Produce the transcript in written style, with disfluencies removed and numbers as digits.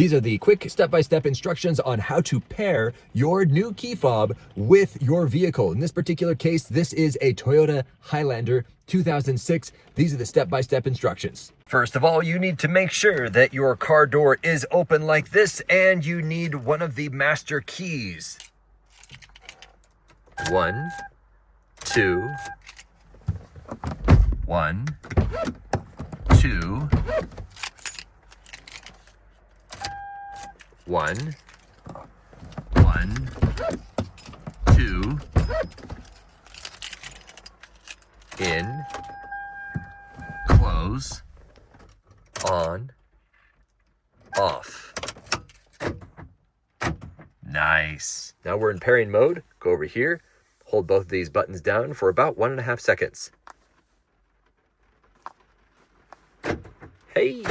These are the quick step-by-step instructions on how to pair your new key fob with your vehicle. In this particular case, this is a Toyota Highlander 2006. These are the step-by-step instructions. First of all, you need to make sure that your car door is open like this, and you need one of the master keys. 1, 2, 1, 2, 1, 1, 2, in, close, on, off. Nice. Now we're in pairing mode. Go over here, hold both of these buttons down for about 1.5 seconds. Hey!